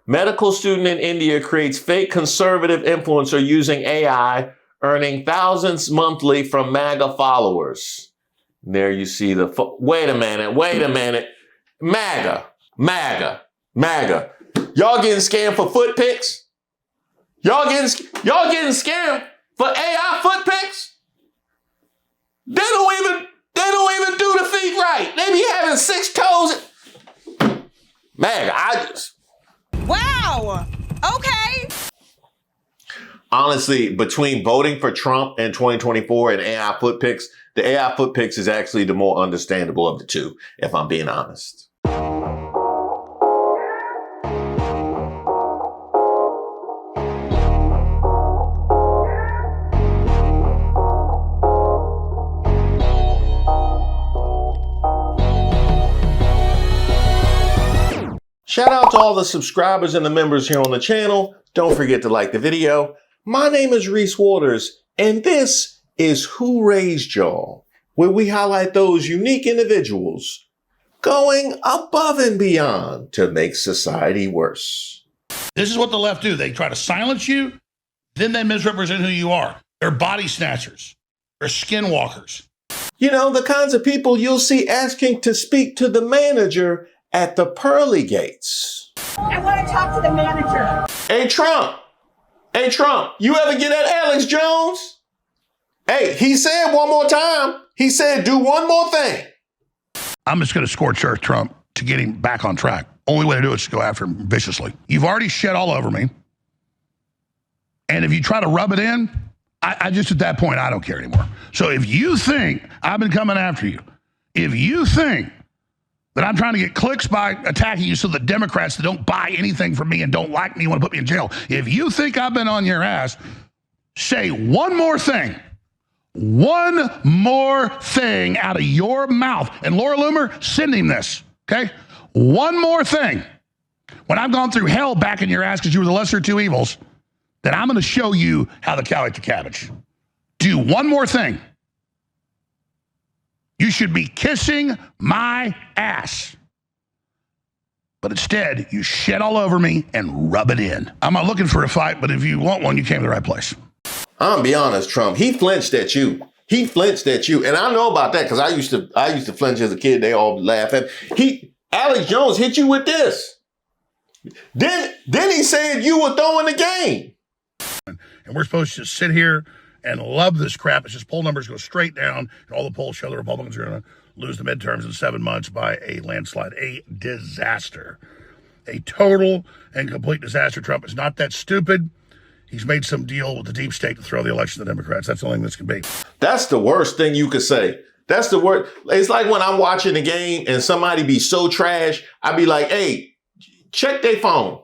Medical student in India creates fake conservative influencer using AI, earning thousands monthly from MAGA followers. And there you see wait a minute. MAGA. Y'all getting scammed for foot pics? Y'all getting scammed for AI foot pics? They don't even do the feet right. They be having 6 toes. MAGA, Wow. Okay. Honestly, between voting for Trump in 2024 and AI foot pics, the AI foot pics is actually the more understandable of the two, if I'm being honest. Shout out to all the subscribers and the members here on the channel. Don't forget to like the video. My name is Reese Waters, and this is Who Raised Y'all, where we highlight those unique individuals going above and beyond to make society worse. This is what the left do. They try to silence you, then they misrepresent who you are. They're body snatchers. They're skinwalkers. You know, the kinds of people you'll see asking to speak to the manager at the pearly gates. I want to talk to the manager. Hey, Trump, you ever get at Alex Jones? Hey, he said one more time. He said, do one more thing. I'm just going to scorch earth Trump to get him back on track. Only way to do it is to go after him viciously. You've already shed all over me. And if you try to rub it in, I just, at that point, I don't care anymore. So if you think I've been coming after you, if you think that I'm trying to get clicks by attacking you so the Democrats that don't buy anything from me and don't like me want to put me in jail. If you think I've been on your ass, say one more thing out of your mouth. And Laura Loomer, send him this, okay? One more thing. When I've gone through hell back in your ass because you were the lesser of two evils, then I'm going to show you how the cow ate the cabbage. Do one more thing. You should be kissing my ass. But instead, you shed all over me and rub it in. I'm not looking for a fight, but if you want one, you came to the right place. I'm gonna be honest, Trump, he flinched at you. And I know about that because I used to flinch as a kid. They all laugh at me. Alex Jones hit you with this. Then he said you were throwing the game. And we're supposed to sit here and love this crap. It's just poll numbers go straight down, and all the polls show the Republicans are going to lose the midterms in 7 months by a landslide. A disaster. A total and complete disaster. Trump is not that stupid. He's made some deal with the deep state to throw the election to the Democrats. That's the only thing this can be. That's the worst thing you could say. That's the worst. It's like when I'm watching the game and somebody be so trash, I'd be like, hey, check their phone.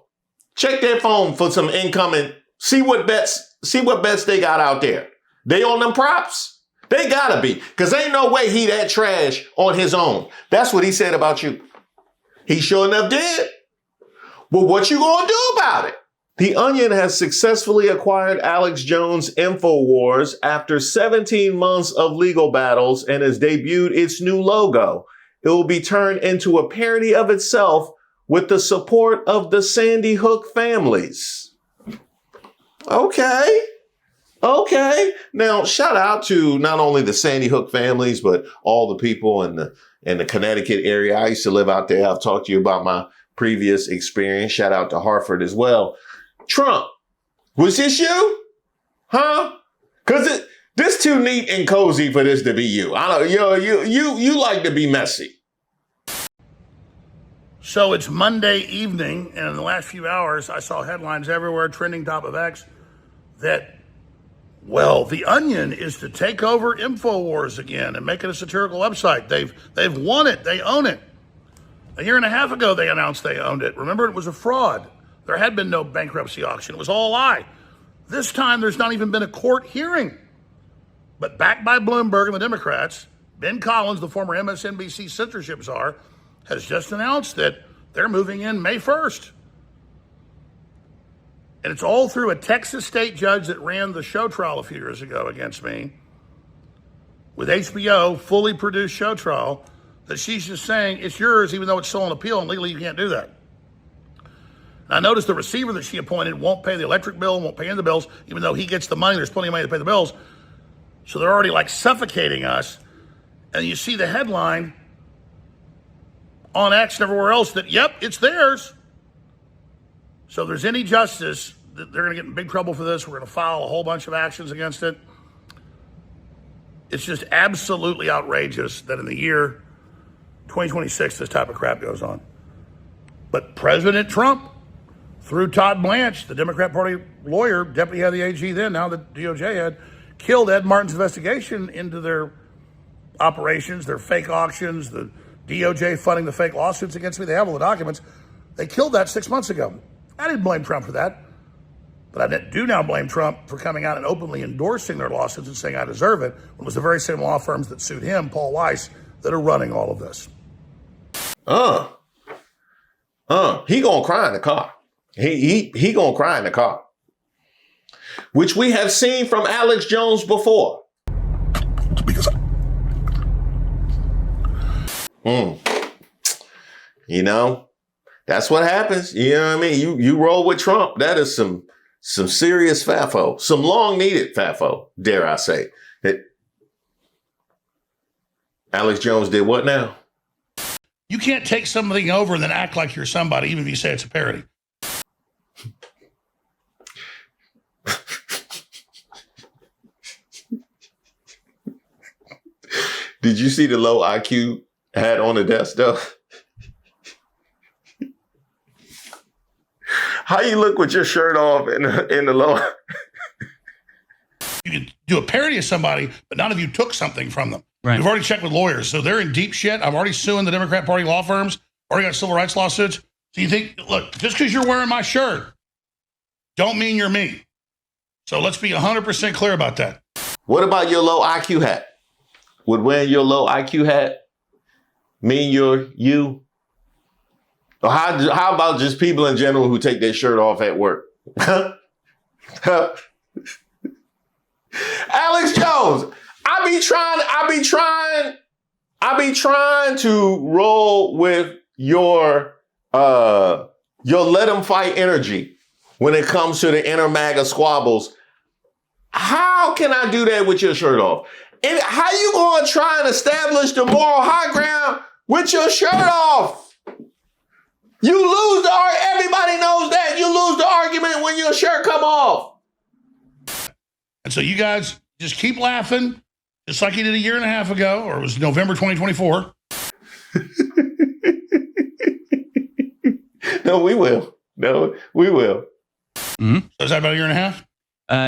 Check their phone for some incoming. See what bets they got out there. They on them props? They gotta be. Because ain't no way he that trash on his own. That's what he said about you. He sure enough did. Well, what you gonna do about it? The Onion has successfully acquired Alex Jones' Infowars after 17 months of legal battles and has debuted its new logo. It will be turned into a parody of itself with the support of the Sandy Hook families. Okay. Now, shout out to not only the Sandy Hook families, but all the people in the Connecticut area. I used to live out there. I've talked to you about my previous experience. Shout out to Hartford as well. Trump, was this you? Huh? Because this too neat and cozy for this to be you. I don't, you like to be messy. So it's Monday evening, and in the last few hours, I saw headlines everywhere, trending top of X, that, well, The Onion is to take over Infowars again and make it a satirical website. They've won it. They own it. A year and a half ago, they announced they owned it. Remember, it was a fraud. There had been no bankruptcy auction. It was all a lie. This time, there's not even been a court hearing. But backed by Bloomberg and the Democrats, Ben Collins, the former MSNBC censorship czar, has just announced that they're moving in May 1st. And it's all through a Texas state judge that ran the show trial a few years ago against me, with HBO, fully produced show trial, that she's just saying it's yours even though it's still on appeal, and legally you can't do that. And I noticed the receiver that she appointed won't pay the electric bill, won't pay any of the bills, even though he gets the money. There's plenty of money to pay the bills. So they're already like suffocating us. And you see the headline on X and everywhere else that, yep, it's theirs. So if there's any justice, they're going to get in big trouble for this. We're going to file a whole bunch of actions against it. It's just absolutely outrageous that in the year 2026, this type of crap goes on. But President Trump, through Todd Blanche, the Democrat Party lawyer, deputy head of the AG then, now the DOJ head, killed Ed Martin's investigation into their operations, their fake auctions, the DOJ funding the fake lawsuits against me. They have all the documents. They killed that 6 months ago. I didn't blame Trump for that. But I do now blame Trump for coming out and openly endorsing their lawsuits and saying I deserve it, when it was the very same law firms that sued him, Paul Weiss, that are running all of this. He gonna cry in the car. He gonna cry in the car. Which we have seen from Alex Jones before. Because You know, that's what happens. You know what I mean? You roll with Trump. That is some serious FAFO, some long needed FAFO, dare I say. Alex Jones did what now? you can't take something over and then act like you're somebody, even if you say it's a parody. Did you see the low IQ hat on the desk though? How you look with your shirt off in the low? You can do a parody of somebody, but none of you took something from them. Right. We've already checked with lawyers, so they're in deep shit. I'm already suing the Democrat Party law firms. Already got civil rights lawsuits. So you think, look, just because you're wearing my shirt, don't mean you're me. So let's be 100% clear about that. What about your low IQ hat? Would wearing your low IQ hat mean you're you? Or how about just people in general who take their shirt off at work? Alex Jones, I be trying to roll with your let them fight energy when it comes to the inner MAGA squabbles. How can I do that with your shirt off? And how you gonna try and establish the moral high ground with your shirt off? You lose the argument. Everybody knows that. You lose the argument when your shirt come off. And so you guys just keep laughing, just like you did a year and a half ago, or it was November 2024. No, we will. Mm-hmm. So is that about a year and a half?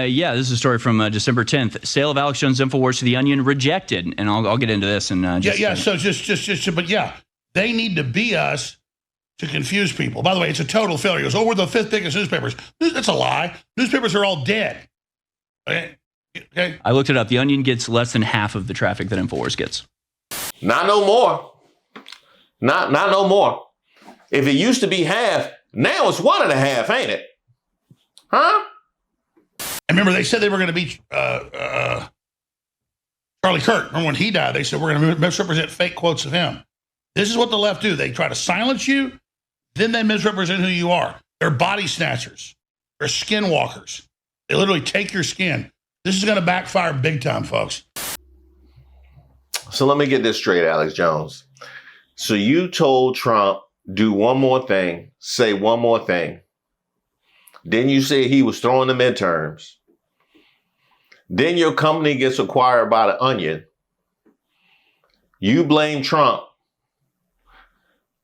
Yeah, this is a story from December 10th. Sale of Alex Jones' Infowars to The Onion rejected. And I'll get into this. And So but yeah, they need to be us to confuse people. By the way, it's a total failure. He goes, we're the fifth biggest newspapers. That's a lie. Newspapers are all dead. Okay. I looked it up. The Onion gets less than half of the traffic that Infowars gets. Not no more. Not no more. If it used to be half, now it's 1.5, ain't it? Huh? I remember they said they were going to be Charlie Kirk. Remember when he died, they said we're going to misrepresent fake quotes of him. This is what the left do. They try to silence you, then they misrepresent who you are. They're body snatchers. They're skinwalkers. They literally take your skin. This is going to backfire big time, folks. So let me get this straight, Alex Jones. So you told Trump, do one more thing, say one more thing. Then you said he was throwing the midterms. Then your company gets acquired by the Onion. You blame Trump.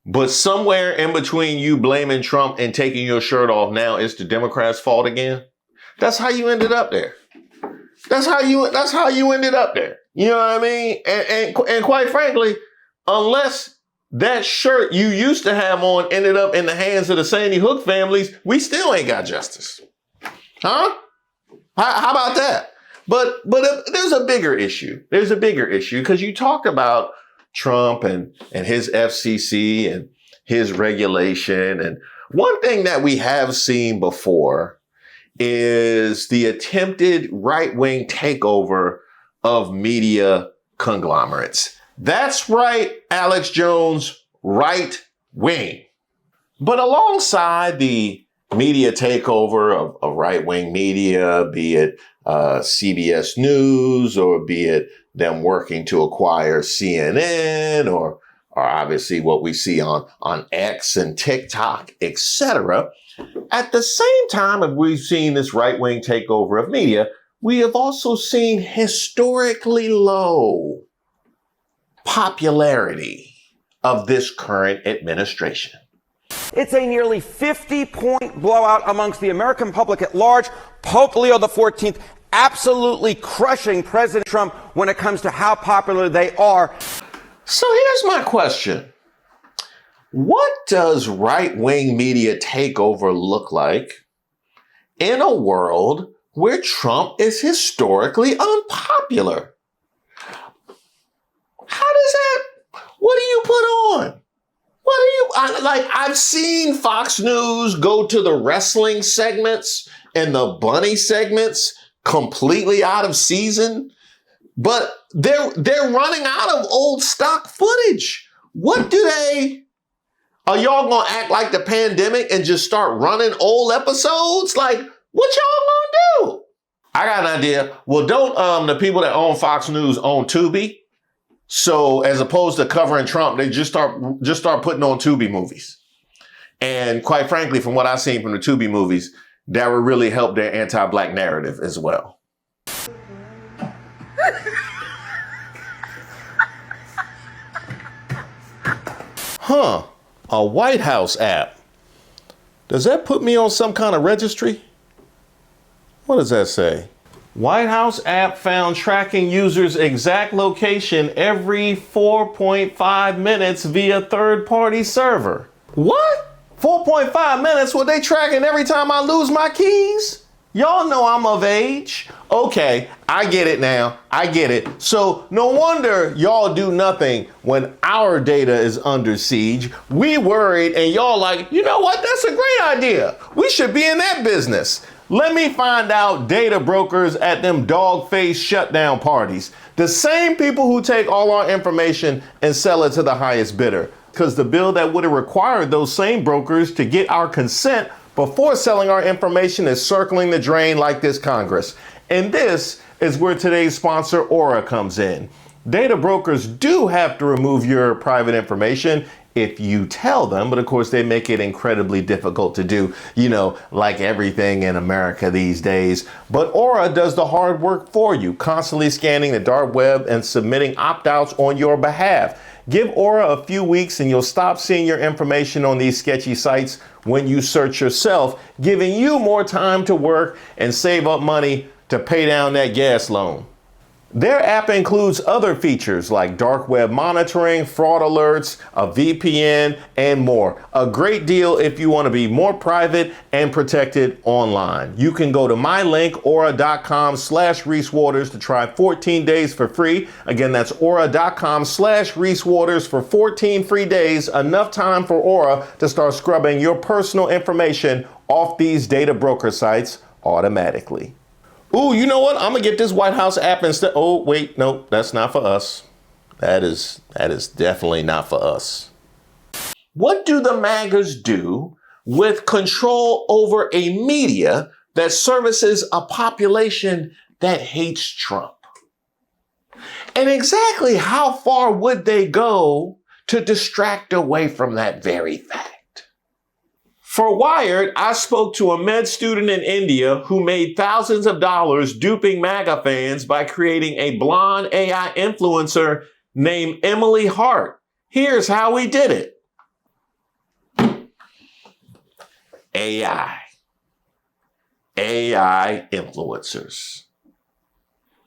But somewhere in between you blaming Trump and taking your shirt off now, it's the Democrats' fault again. That's how you ended up there. That's how you ended up there. You know what I mean? And quite frankly, unless that shirt you used to have on ended up in the hands of the Sandy Hook families, we still ain't got justice. Huh? How about that? But there's a bigger issue. There's a bigger issue because you talk about Trump and his FCC and his regulation. And one thing that we have seen before is the attempted right-wing takeover of media conglomerates. That's right, Alex Jones, right wing. But alongside the media takeover of right-wing media, be it CBS News or be it them working to acquire CNN or obviously what we see on X and TikTok, etc. At the same time, as we've seen this right-wing takeover of media, we have also seen historically low popularity of this current administration. It's a nearly 50-point blowout amongst the American public at large. Pope Leo XIV absolutely crushing President Trump when it comes to how popular they are. So here's my question. What does right-wing media takeover look like in a world where Trump is historically unpopular? How does that, what do you put on? I've seen Fox News go to the wrestling segments and the bunny segments completely out of season, but they're running out of old stock footage. Are y'all gonna act like the pandemic and just start running old episodes? Like, what y'all gonna do? I got an idea. Well, don't the people that own Fox News own Tubi? So as opposed to covering Trump, they just start putting on Tubi movies. And quite frankly, from what I've seen from the Tubi movies, that would really help their anti-black narrative as well. A White House app. Does that put me on some kind of registry? What does that say? White House app found tracking users' exact location every 4.5 minutes via third-party server. What? 4.5 minutes? What, they tracking every time I lose my keys? Y'all know I'm of age. Okay, I get it now. I get it. So no wonder y'all do nothing when our data is under siege. We worried and y'all like, you know what? That's a great idea. We should be in that business. Let me find out data brokers at them dog-faced shutdown parties. The same people who take all our information and sell it to the highest bidder. Because the bill that would have required those same brokers to get our consent before selling our information is circling the drain like this Congress. And this is where today's sponsor, Aura, comes in. Data brokers do have to remove your private information if you tell them, but of course they make it incredibly difficult to do, like everything in America these days. But Aura does the hard work for you, constantly scanning the dark web and submitting opt-outs on your behalf. Give Aura a few weeks and you'll stop seeing your information on these sketchy sites when you search yourself, giving you more time to work and save up money to pay down that gas loan. Their app includes other features like dark web monitoring, fraud alerts, a VPN, and more. A great deal if you want to be more private and protected online. You can go to my link, aura.com/ReeseWaters to try 14 days for free. Again, that's aura.com/ReeseWaters for 14 free days. Enough time for Aura to start scrubbing your personal information off these data broker sites automatically. Ooh, you know what? I'm gonna get this White House app instead. Oh, wait, no, that's not for us. That is definitely not for us. What do the MAGAs do with control over a media that services a population that hates Trump? And exactly how far would they go to distract away from that very fact? For Wired, I spoke to a med student in India who made thousands of dollars duping MAGA fans by creating a blonde AI influencer named Emily Hart. Here's how he did it. AI influencers.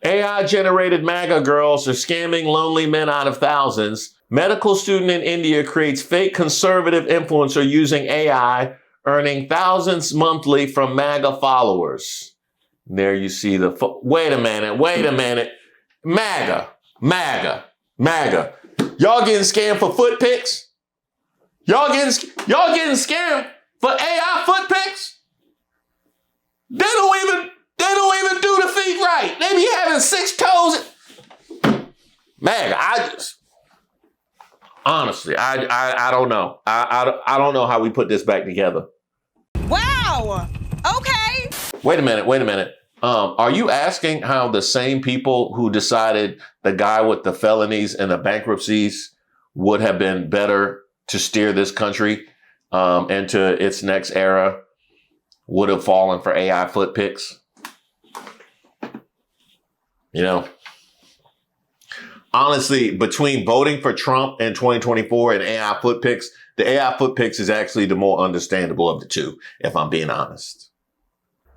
AI-generated MAGA girls are scamming lonely men out of thousands. Medical student in India creates fake conservative influencer using AI, earning thousands monthly from MAGA followers. There you see the, wait a minute. MAGA. Y'all getting scammed for foot pics? Y'all getting scammed for AI foot pics? They don't even do the feet right. They be having 6 toes. MAGA, honestly, I don't know. I don't know how we put this back together. Wow! Wow. Okay. Wait a minute. Are you asking how the same people who decided the guy with the felonies and the bankruptcies would have been better to steer this country into its next era would have fallen for AI foot pics? You know, honestly, between voting for Trump in 2024 and AI foot pics, the AI foot pics is actually the more understandable of the two, if I'm being honest.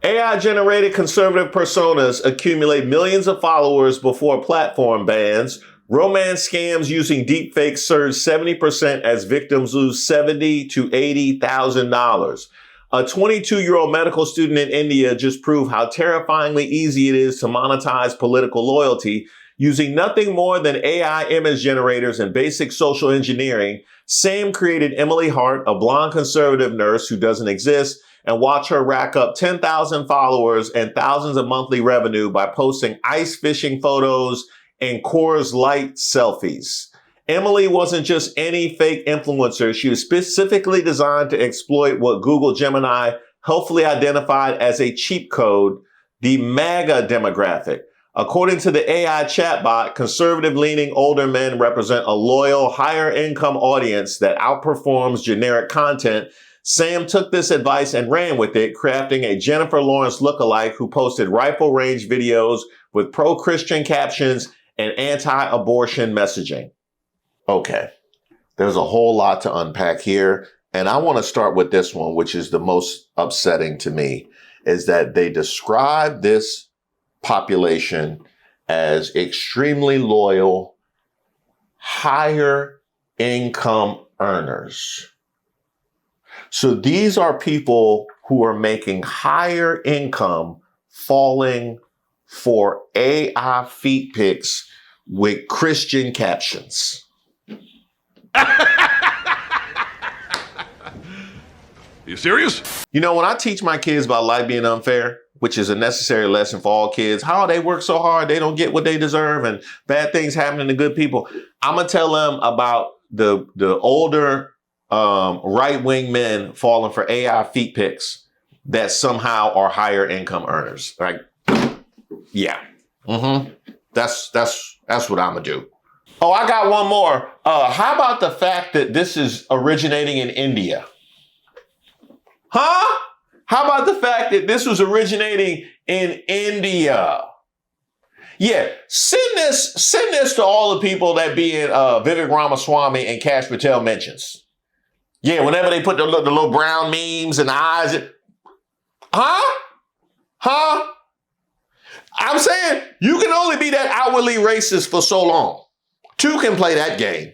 AI-generated conservative personas accumulate millions of followers before platform bans. Romance scams using deepfakes surge 70% as victims lose $70,000 to $80,000. A 22-year-old medical student in India just proved how terrifyingly easy it is to monetize political loyalty. Using nothing more than AI image generators and basic social engineering, Sam created Emily Hart, a blonde conservative nurse who doesn't exist, and watch her rack up 10,000 followers and thousands of monthly revenue by posting ice fishing photos and Coors Light selfies. Emily wasn't just any fake influencer. She was specifically designed to exploit what Google Gemini helpfully identified as a cheat code, the MAGA demographic. According to the AI chatbot, conservative-leaning older men represent a loyal, higher-income audience that outperforms generic content. Sam took this advice and ran with it, crafting a Jennifer Lawrence lookalike who posted rifle range videos with pro-Christian captions and anti-abortion messaging. Okay, there's a whole lot to unpack here, and I want to start with this one, which is the most upsetting to me, is that they describe this population as extremely loyal, higher income earners. So these are people who are making higher income falling for AI feet pics with Christian captions. You serious? You know, when I teach my kids about life being unfair, which is a necessary lesson for all kids, how they work so hard, they don't get what they deserve, and bad things happening to good people, I'm going to tell them about the older right-wing men falling for AI feet pics that somehow are higher income earners. Like, yeah. That's what I'm going to do. Oh, I got one more. How about the fact that this is originating in India? Huh? How about the fact that this was originating in India? Yeah, send this to all the people that be in Vivek Ramaswamy and Kash Patel mentions. Yeah, whenever they put the little brown memes and the eyes. Huh? I'm saying you can only be that outwardly racist for so long. Two can play that game.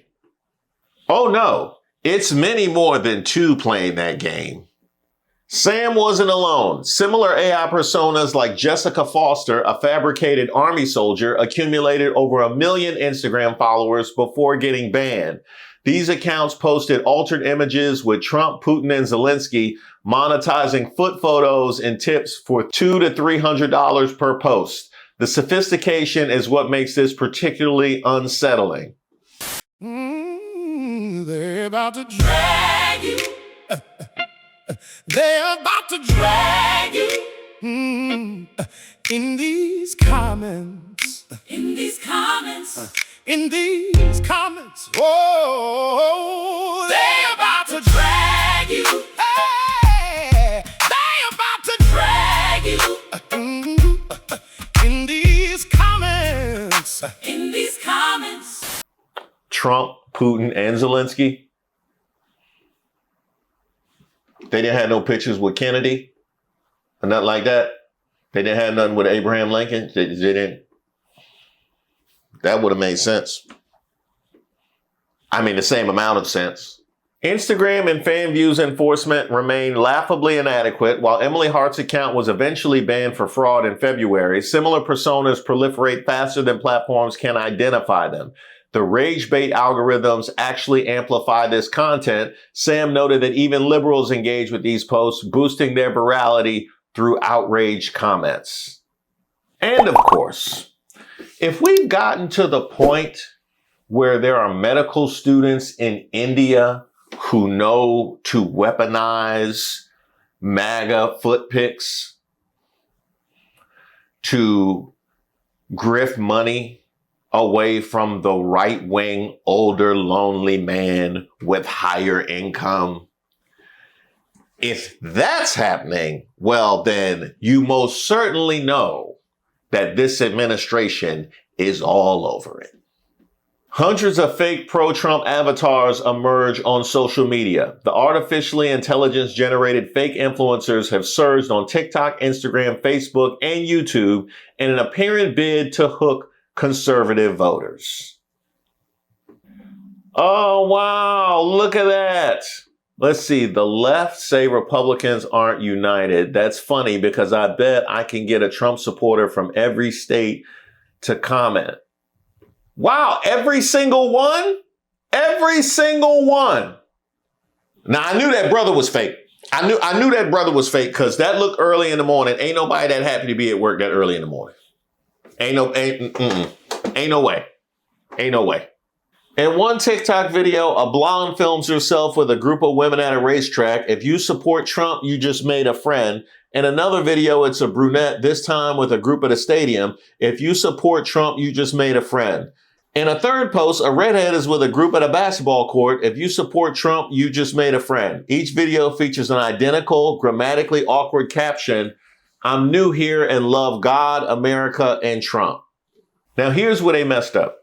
Oh no, it's many more than two playing that game. Sam wasn't alone. Similar AI personas like Jessica Foster, a fabricated army soldier, accumulated over 1 million Instagram followers before getting banned. These accounts posted altered images with Trump, Putin, and Zelensky, monetizing foot photos and tips for $200 to $300 per post. The sophistication is what makes this particularly unsettling. They're about to drag you. They're about to drag you in these comments. In these comments. In these comments. Oh, they're about to drag you. Hey, they're about to drag you in these comments. In these comments. Trump, Putin, and Zelensky. They didn't have no pictures with Kennedy or nothing like that. They didn't have nothing with Abraham Lincoln. They didn't. That would have made sense. I mean, the same amount of sense. Instagram and fan views enforcement remained laughably inadequate. While Emily Hart's account was eventually banned for fraud in February, similar personas proliferate faster than platforms can identify them. The rage bait algorithms actually amplify this content. Sam noted that even liberals engage with these posts, boosting their virality through outrage comments. And of course, if we've gotten to the point where there are medical students in India who know to weaponize MAGA foot pics to grift money away from the right-wing, older, lonely man with higher income. If that's happening, well, then you most certainly know that this administration is all over it. Hundreds of fake pro-Trump avatars emerge on social media. The artificially intelligence-generated fake influencers have surged on TikTok, Instagram, Facebook, and YouTube in an apparent bid to hook conservative voters. Oh, wow, look at that. Let's see, the left say Republicans aren't united. That's funny because I bet I can get a Trump supporter from every state to comment. Wow, every single one? Every single one. Now, I knew that brother was fake. I knew that brother was fake because that looked early in the morning. Ain't nobody that happy to be at work that early in the morning. Ain't no way. Ain't no way. In one TikTok video, a blonde films herself with a group of women at a racetrack. If you support Trump, you just made a friend. In another video, it's a brunette, this time with a group at a stadium. If you support Trump, you just made a friend. In a third post, a redhead is with a group at a basketball court. If you support Trump, you just made a friend. Each video features an identical, grammatically awkward caption. I'm new here and love God, America, and Trump. Now, here's where they messed up.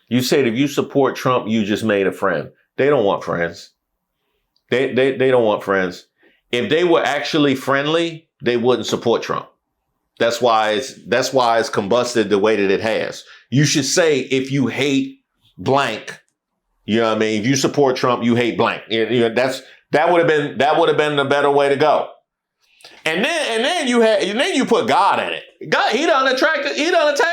You said if you support Trump, you just made a friend. They don't want friends. They don't want friends. If they were actually friendly, they wouldn't support Trump. That's why it's combusted the way that it has. You should say if you hate blank, you know what I mean? If you support Trump, you hate blank. You know, that would have been the better way to go. And then you put God in it. God, he done attack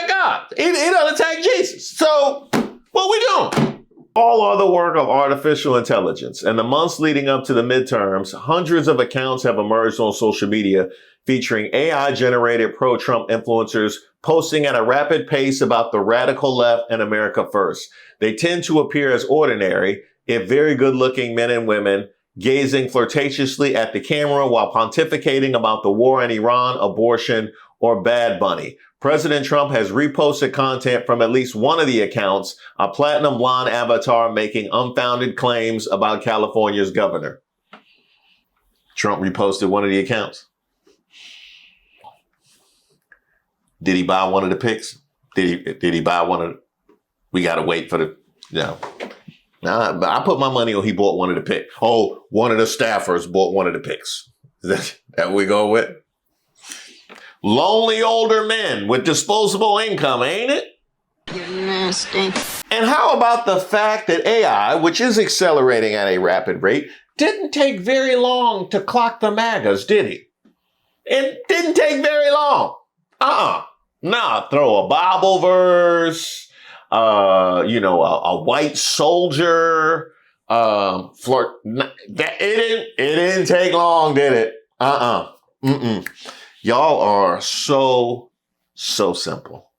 God. He done attack Jesus. So what we doing? All are the work of artificial intelligence. In the months leading up to the midterms, hundreds of accounts have emerged on social media featuring AI-generated pro-Trump influencers posting at a rapid pace about the radical left and America first. They tend to appear as ordinary, if very good-looking men and women, gazing flirtatiously at the camera while pontificating about the war in Iran, abortion, or Bad Bunny. President Trump has reposted content from at least one of the accounts, a platinum blonde avatar making unfounded claims about California's governor. Trump reposted one of the accounts. Did he buy one of the pics? Did he buy one of the, we got to wait for the, no. Nah, I put my money on he bought one of the pics. Oh, one of the staffers bought one of the pics. Is that we go with? Lonely older men with disposable income, ain't it? You're nasty. And how about the fact that AI, which is accelerating at a rapid rate, didn't take very long to clock the MAGAs, did he? It didn't take very long. Nah, throw a Bible verse, a white soldier, flirt. It didn't take long, did it? Y'all are so simple.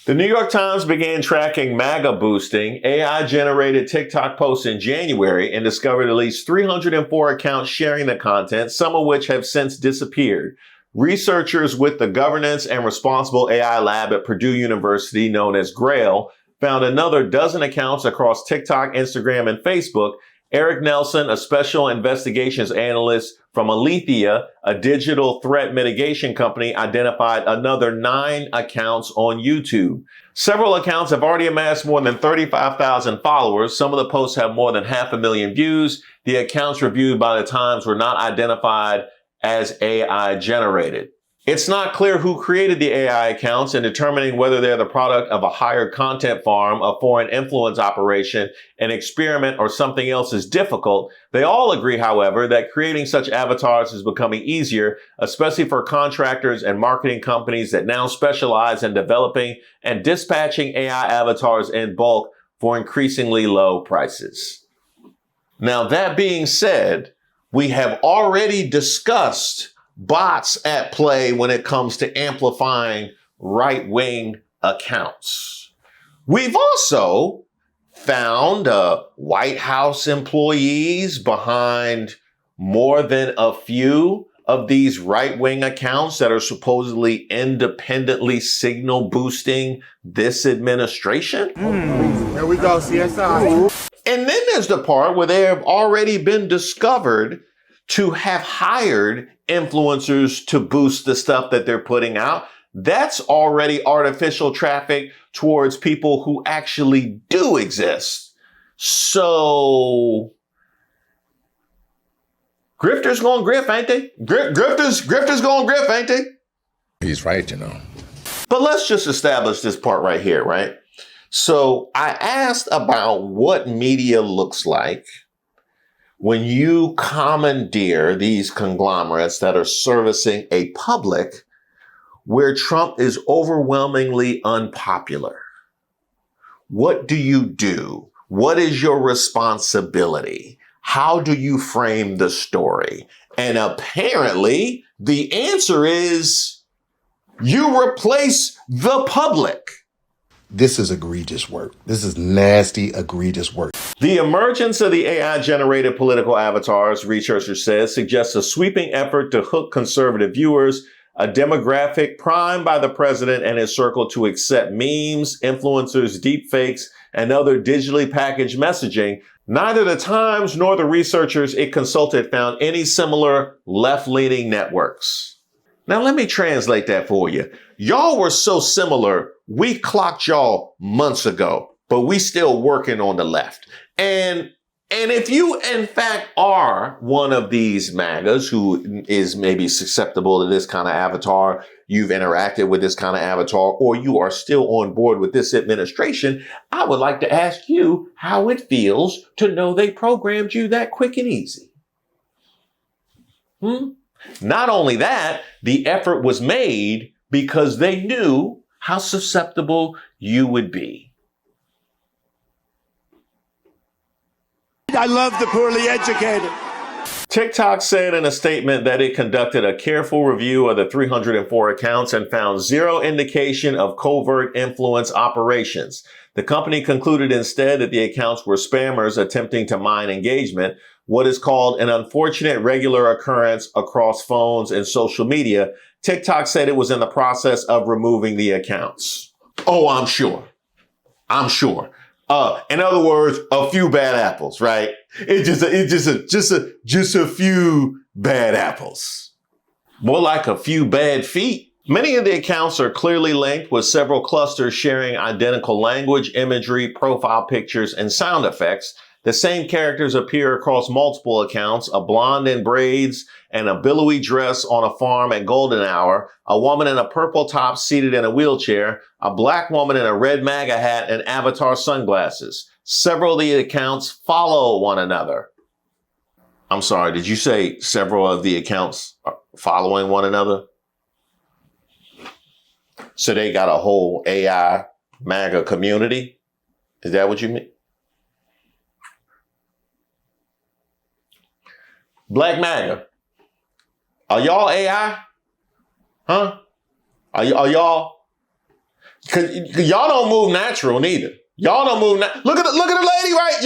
The New York Times began tracking MAGA boosting AI-generated TikTok posts in January and discovered at least 304 accounts sharing the content, some of which have since disappeared. Researchers with the Governance and Responsible AI Lab at Purdue University, known as GRAIL, found another dozen accounts across TikTok, Instagram, and Facebook. Eric Nelson, a special investigations analyst from Alethea, a digital threat mitigation company, identified another 9 accounts on YouTube. Several accounts have already amassed more than 35,000 followers. Some of the posts have more than 500,000 views. The accounts reviewed by the Times were not identified as AI generated. It's not clear who created the AI accounts, and determining whether they're the product of a hired content farm, a foreign influence operation, an experiment, or something else is difficult. They all agree, however, that creating such avatars is becoming easier, especially for contractors and marketing companies that now specialize in developing and dispatching AI avatars in bulk for increasingly low prices. Now, that being said, we have already discussed bots at play when it comes to amplifying right-wing accounts. We've also found White House employees behind more than a few of these right-wing accounts that are supposedly independently signal boosting this administration? Here we go, CSI. And then there's the part where they have already been discovered to have hired influencers to boost the stuff that they're putting out. That's already artificial traffic towards people who actually do exist. So grifters gonna grift, ain't they? Grifters gonna grift, ain't they? He's right, you know. But let's just establish this part right here, right? So I asked about what media looks like when you commandeer these conglomerates that are servicing a public where Trump is overwhelmingly unpopular. What do you do? What is your responsibility? How do you frame the story? And apparently the answer is you replace the public. This is egregious work. This is nasty, egregious work. The emergence of the AI-generated political avatars, researchers said, suggests a sweeping effort to hook conservative viewers, a demographic primed by the president and his circle to accept memes, influencers, deepfakes, and other digitally packaged messaging. Neither the Times nor the researchers it consulted found any similar left-leaning networks. Now, let me translate that for you. Y'all were so similar, we clocked y'all months ago, but we still working on the left. And if you, in fact, are one of these MAGAs who is maybe susceptible to this kind of avatar, you've interacted with this kind of avatar, or you are still on board with this administration, I would like to ask you how it feels to know they programmed you that quick and easy. Not only that, the effort was made because they knew how susceptible you would be. I love the poorly educated. TikTok said in a statement that it conducted a careful review of the 304 accounts and found zero indication of covert influence operations. The company concluded instead that the accounts were spammers attempting to mine engagement, what is called an unfortunate regular occurrence across phones and social media. TikTok said it was in the process of removing the accounts. Oh, I'm sure. In other words, a few bad apples, right? It's just a few bad apples. More like a few bad feet. Many of the accounts are clearly linked with several clusters sharing identical language, imagery, profile pictures, and sound effects. The same characters appear across multiple accounts: a blonde in braids and a billowy dress on a farm at golden hour, a woman in a purple top seated in a wheelchair, a black woman in a red MAGA hat and avatar sunglasses. Several of the accounts follow one another. I'm sorry, did you say several of the accounts are following one another? So they got a whole AI MAGA community? Is that what you mean? Black MAGA, are y'all AI? Huh? Are y'all? Cause y'all don't move natural neither. Y'all don't move. Look at the lady, right?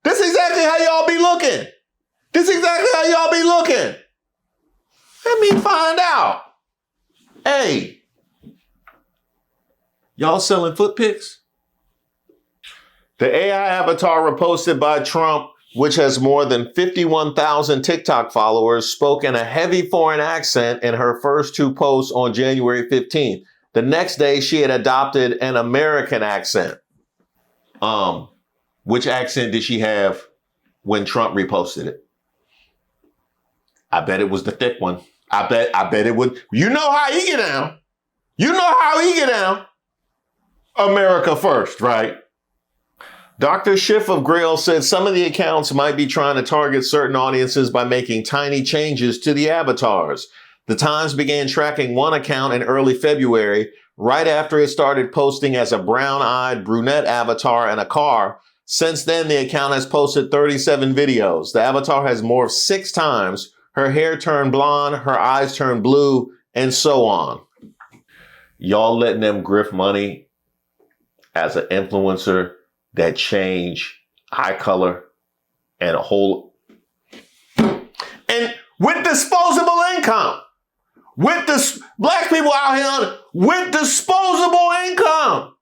This is exactly how y'all be looking. Let me find out. Hey, y'all selling foot pics? The AI avatar reposted by Trump, which has more than 51,000 TikTok followers, spoke in a heavy foreign accent in her first two posts on January 15th. The next day, she had adopted an American accent. Which accent did she have when Trump reposted it? I bet it was the thick one. I bet it would. You know how he get down. America first, right? Dr. Schiff of Grail said some of the accounts might be trying to target certain audiences by making tiny changes to the avatars. The Times began tracking one account in early February, right after it started posting as a brown-eyed brunette avatar in a car. Since then, the account has posted 37 videos. The avatar has morphed 6 times. Her hair turned blonde, her eyes turned blue, and so on. Y'all letting them grift money as an influencer that change eye color and a whole. And with disposable income. With this, black people out here with disposable income.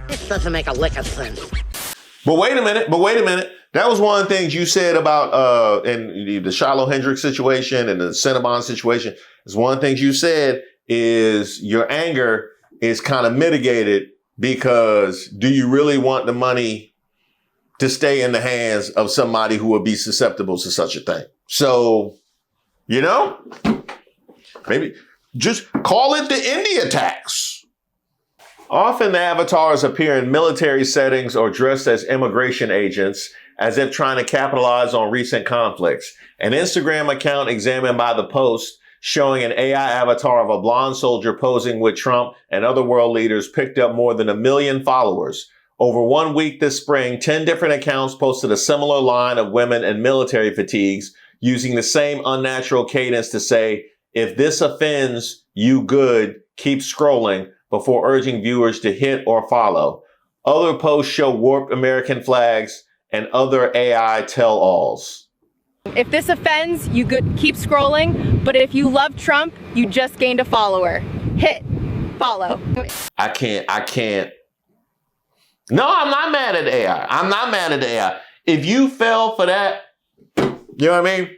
This doesn't make a lick of sense. But wait a minute. That was one of the things you said about in the Shiloh Hendricks situation and the Cinnabon situation. Is one of the things you said is your anger is kind of mitigated because do you really want the money to stay in the hands of somebody who would be susceptible to such a thing? So, you know, maybe just call it the India tax. Often the avatars appear in military settings or dressed as immigration agents, as if trying to capitalize on recent conflicts. An Instagram account examined by The Post showing an AI avatar of a blonde soldier posing with Trump and other world leaders picked up more than 1 million followers. Over 1 week this spring, 10 different accounts posted a similar line of women in military fatigues using the same unnatural cadence to say, if this offends you good, keep scrolling, before urging viewers to hit or follow. Other posts show warped American flags and other AI tell-alls. If this offends, you keep scrolling, but if you love Trump, you just gained a follower. Hit follow. I can't. No, I'm not mad at AI. I'm not mad at AI. If you fell for that, you know what I mean?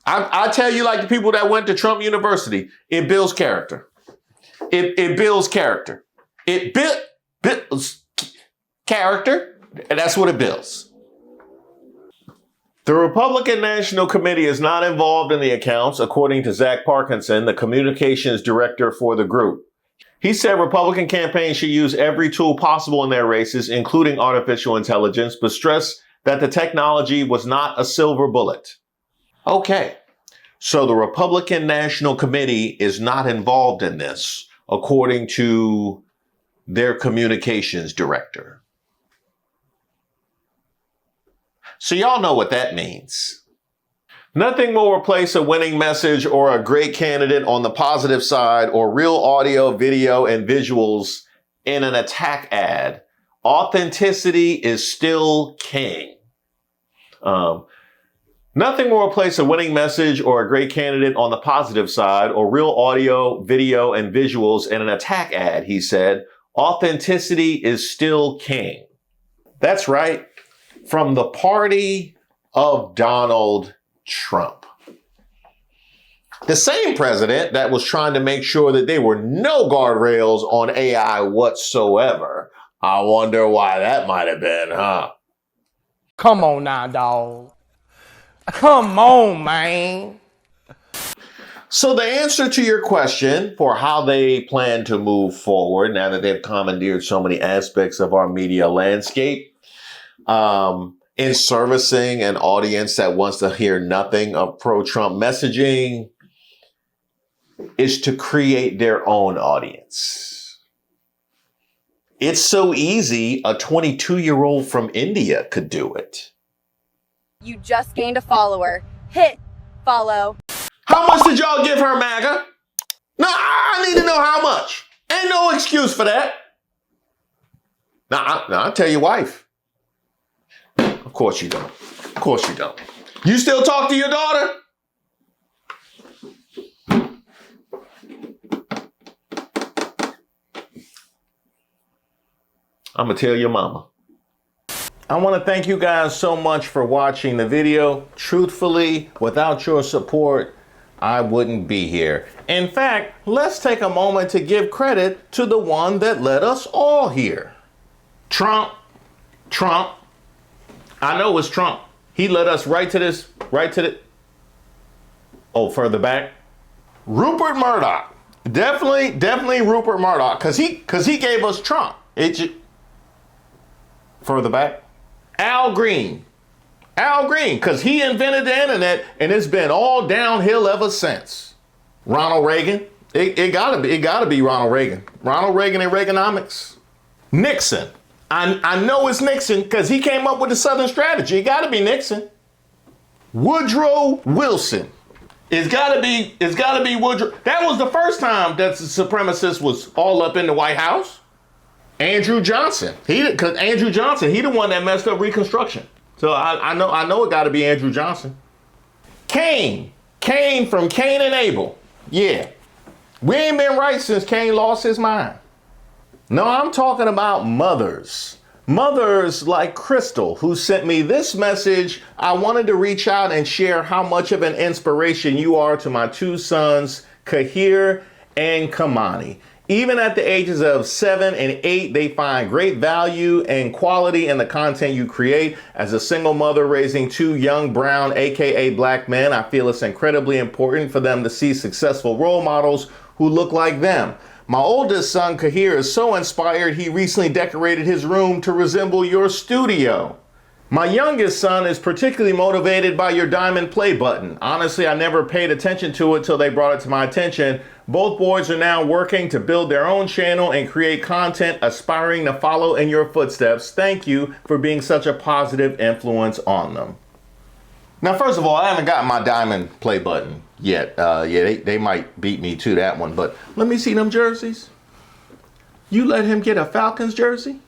I tell you, like the people that went to Trump University, it builds character. It builds character. It builds character, and that's what it builds. The Republican National Committee is not involved in the accounts, according to Zach Parkinson, the communications director for the group. He said Republican campaigns should use every tool possible in their races, including artificial intelligence, but stressed that the technology was not a silver bullet. Okay, so the Republican National Committee is not involved in this, according to their communications director. So y'all know what that means. Nothing will replace a winning message or a great candidate on the positive side or real audio, video, and visuals in an attack ad. Authenticity is still king. Nothing will replace a winning message or a great candidate on the positive side or real audio, video, and visuals in an attack ad, he said. Authenticity is still king. That's right. From the party of Donald Trump. The same president that was trying to make sure that there were no guardrails on AI whatsoever. I wonder why that might have been, huh? Come on now, dog. Come on, man. So the answer to your question for how they plan to move forward now that they've commandeered so many aspects of our media landscape, in servicing an audience that wants to hear nothing of pro-Trump messaging, is to create their own audience. It's so easy, a 22-year-old from India could do it. You just gained a follower. Hit follow. How much did y'all give her, MAGA? No, I need to know how much. Ain't no excuse for that. Now, I'll tell your wife. Of course you don't. Of course you don't. You still talk to your daughter? I'm going to tell your mama. I want to thank you guys so much for watching the video. Truthfully, without your support, I wouldn't be here. In fact, let's take a moment to give credit to the one that led us all here. Trump. I know it's Trump. He led us right to this, further back. Rupert Murdoch. Definitely Rupert Murdoch, cause he gave us Trump. Further back. Al Green, cause he invented the internet and it's been all downhill ever since. Ronald Reagan. It gotta be Ronald Reagan. Ronald Reagan and Reaganomics. Nixon. I know it's Nixon because he came up with the Southern strategy. It gotta be Nixon. Woodrow Wilson. It's gotta be Woodrow. That was the first time that the supremacist was all up in the White House. Andrew Johnson. He the one that messed up Reconstruction. So I know it gotta be Andrew Johnson. Cain from Cain and Abel. Yeah. We ain't been right since Cain lost his mind. No, I'm talking about mothers. Mothers like Crystal, who sent me this message. I wanted to reach out and share how much of an inspiration you are to my two sons, Kahir and Kamani. Even at the ages of 7 and 8, they find great value and quality in the content you create. As a single mother raising two young brown, aka black men, I feel it's incredibly important for them to see successful role models who look like them. My oldest son, Kahir, is so inspired he recently decorated his room to resemble your studio. My youngest son is particularly motivated by your diamond play button. Honestly, I never paid attention to it till they brought it to my attention. Both boys are now working to build their own channel and create content aspiring to follow in your footsteps. Thank you for being such a positive influence on them. Now, first of all, I haven't gotten my diamond play button yet. They might beat me to that one, but let me see them jerseys. You let him get a Falcons jersey?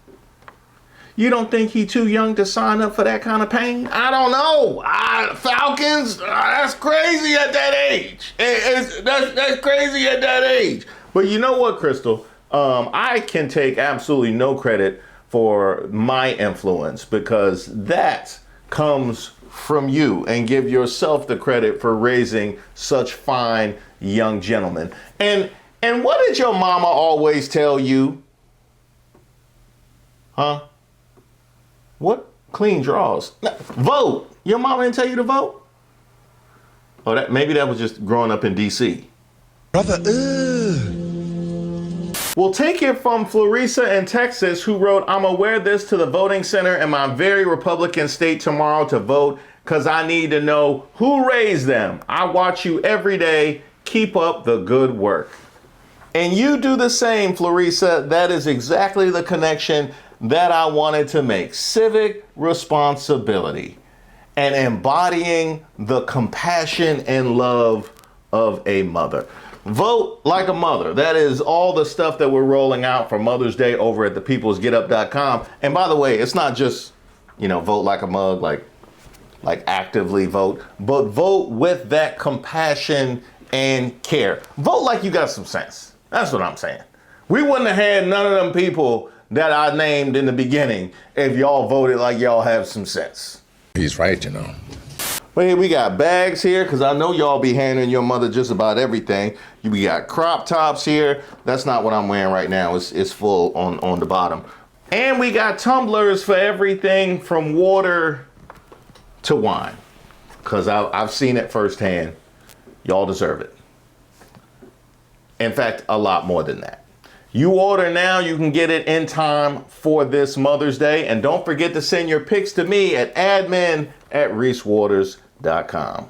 You don't think he too young to sign up for that kind of pain? I don't know. Falcons, that's crazy at that age. That's crazy at that age. But you know what, Crystal? I can take absolutely no credit for my influence because that comes from you, and give yourself the credit for raising such fine young gentlemen. And what did your mama always tell you? Huh? What? Clean draws. Vote. Your mama didn't tell you to vote? Oh, maybe that was just growing up in DC. Brother, We'll take it from Florissa in Texas, who wrote, I'm gonna wear this to the voting center in my very Republican state tomorrow to vote because I need to know who raised them. I watch you every day. Keep up the good work. And you do the same, Florissa. That is exactly the connection that I wanted to make. Civic responsibility and embodying the compassion and love of a mother. Vote like a mother. That is all the stuff that we're rolling out for Mother's Day over at thepeoplesgetup.com. And by the way, it's not just, vote like a mug, like actively vote, but vote with that compassion and care. Vote like you got some sense. That's what I'm saying. We wouldn't have had none of them people that I named in the beginning if y'all voted like y'all have some sense. He's right, But here we got bags here, because I know y'all be handing your mother just about everything. We got crop tops here. That's not what I'm wearing right now. It's full on the bottom. And we got tumblers for everything from water to wine, because I've seen it firsthand. Y'all deserve it. In fact, a lot more than that. You order now, you can get it in time for this Mother's Day. And don't forget to send your pics to me at admin@ReeseWatersTips.com.